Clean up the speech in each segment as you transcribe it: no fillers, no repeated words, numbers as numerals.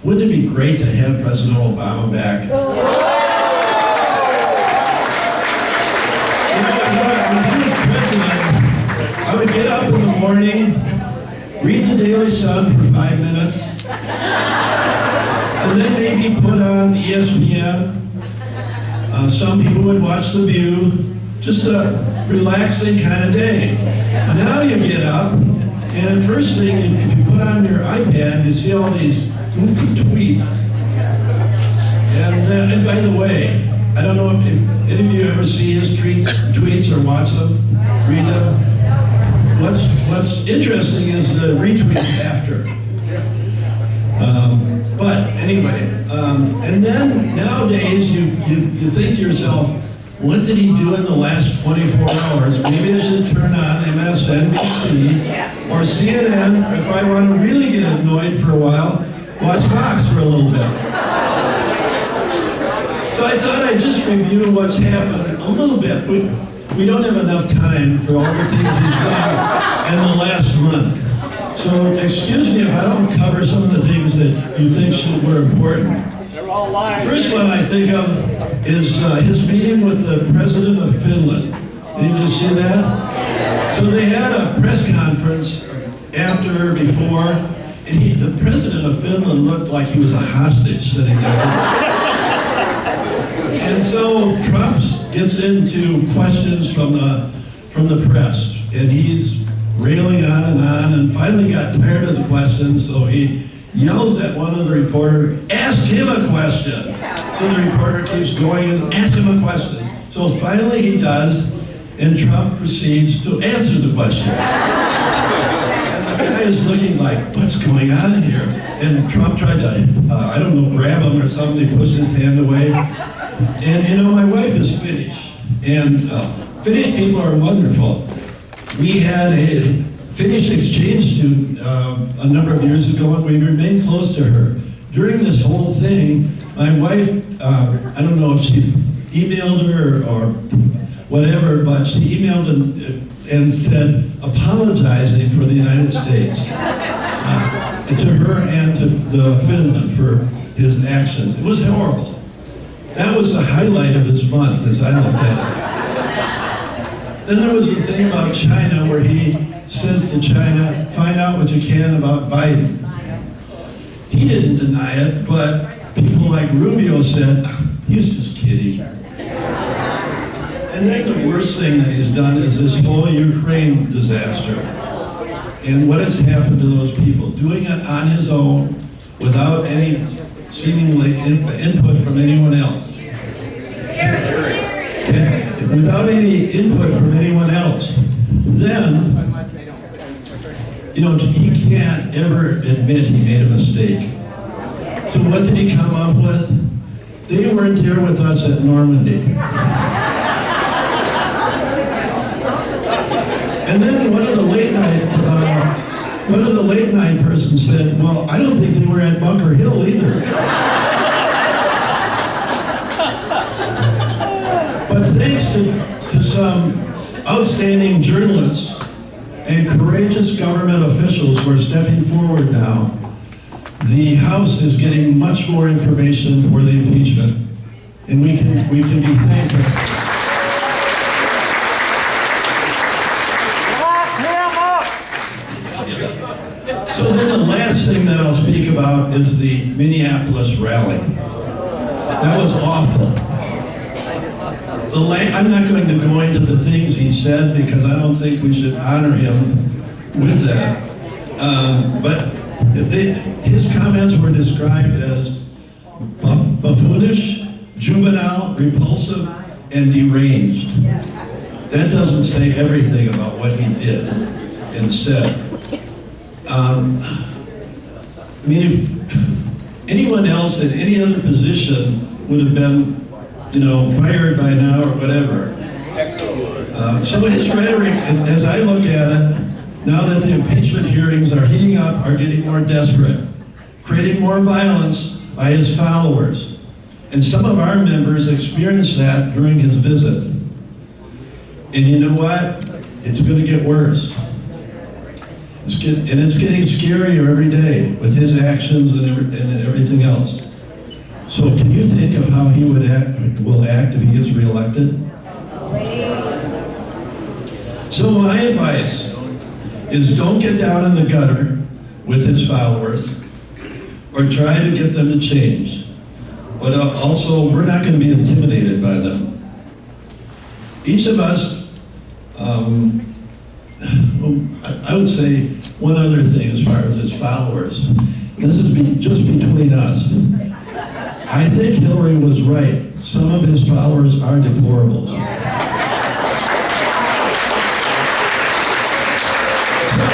Wouldn't it be great to have President Obama back? You know, when he was president, I would get up in the morning, read the Daily Sun for 5 minutes, and then maybe put on ESPN. Some people would watch The View, just a relaxing kind of day. Now you get up, and the first thing, if you put on your iPad, you see all these goofy tweets. And by the way, I don't know if any of you ever see his tweets or watch them, read them. What's interesting is the retweets after. But anyway, and then nowadays you think to yourself, what did he do in the last 24 hours? Maybe I should turn on MSNBC or CNN. If I want to really get annoyed for a while, watch Fox for a little bit. So I thought I'd just review what's happened a little bit. We don't have enough time for all the things he's done in the last month. So excuse me if I don't cover some of the things that you think were important. They're all lies. First one I think of is his meeting with the President of Finland. Did you just see that? So they had a press conference after, before, and the President of Finland looked like he was a hostage sitting there. And so Trump gets into questions from the press, and he's railing on, and finally got tired of the questions, so he yells at one of the reporters, ask him a question. So the reporter keeps going and asks him a question. So finally he does, and Trump proceeds to answer the question. And the guy is looking like, what's going on here? And Trump tried to, I don't know, grab him or something, he pushed his hand away. And you know, my wife is Finnish, and Finnish people are wonderful. We had a Finnish exchange student a number of years ago, and we remained close to her. During this whole thing, my wife, I don't know if she emailed her or whatever, but she emailed and said, apologizing for the United States to her and to Finland for his actions. It was horrible. That was the highlight of his month as I looked at it. Then there was the thing about China where he says to China, find out what you can about Biden. He didn't deny it, but people like Rubio said, he's just kidding. And then the worst thing that he's done is this whole Ukraine disaster. And what has happened to those people? Doing it on his own without any seemingly input from anyone else. Without any input from anyone else. Then, you know, he can't ever admit he made a mistake. So what did he come up with? They weren't there with us at Normandy. And then one of the late night persons said, well, I don't think they were at Bunker Hill either. But thanks to some outstanding journalists and courageous government officials who are stepping forward now, the House is getting much more information for the impeachment, and we can be thankful. So then the last thing that I'll speak about is the Minneapolis rally. That was awful. I'm not going to go into the things he said because I don't think we should honor him with that. But his comments were described as buffoonish, juvenile, repulsive, and deranged. That doesn't say everything about what he did and said. I mean, if anyone else in any other position would have been, you know, fired by now or whatever. So his rhetoric, as I look at it, now that the impeachment hearings are heating up, are getting more desperate, creating more violence by his followers. And some of our members experienced that during his visit. And you know what? It's going to get worse. It's getting scarier every day with his actions and everything else. So can you think of how he will act if he gets reelected? So my advice is don't get down in the gutter with his followers or try to get them to change. But also, we're not going to be intimidated by them. Each of us, I would say one other thing as far as his followers. This is just between us. I think Hillary was right. Some of his followers are deplorables. So,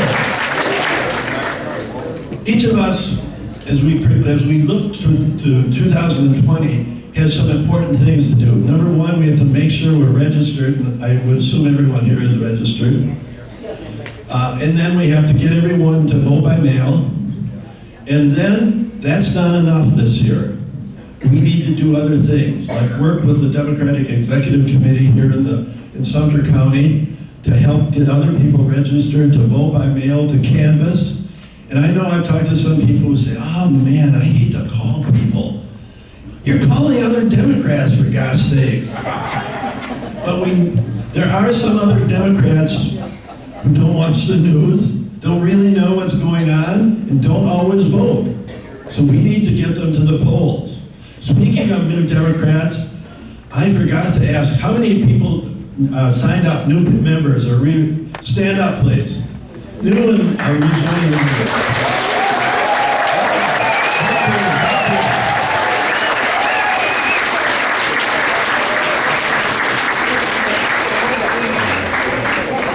each of us, as we look to 2020, has some important things to do. Number one, we have to make sure we're registered. And I would assume everyone here is registered. And then we have to get everyone to vote by mail. And then that's not enough this year. We need to do other things, like work with the Democratic Executive Committee here in Sumter County to help get other people registered, to vote by mail, to canvass. And I know I've talked to some people who say, oh man, I hate to call people. You're calling other Democrats, for God's sakes. But there are some other Democrats who don't watch the news, don't really know what's going on, and don't always vote. So we need to get them to the polls. Speaking of new Democrats, I forgot to ask, how many people signed up, new members, or stand up, please. New and rejoining members.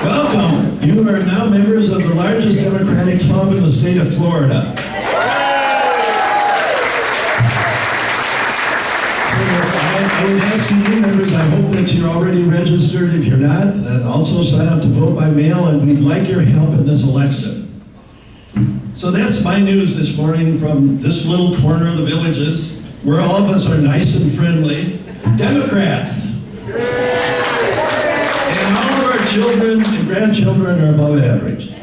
Welcome. You are now members of the largest Democratic club in the state of Florida. I would ask you new members, I hope that you're already registered. If you're not, then also sign up to vote by mail, and we'd like your help in this election. So that's my news this morning from this little corner of the Villages, where all of us are nice and friendly. Democrats. And all of our children and grandchildren are above average.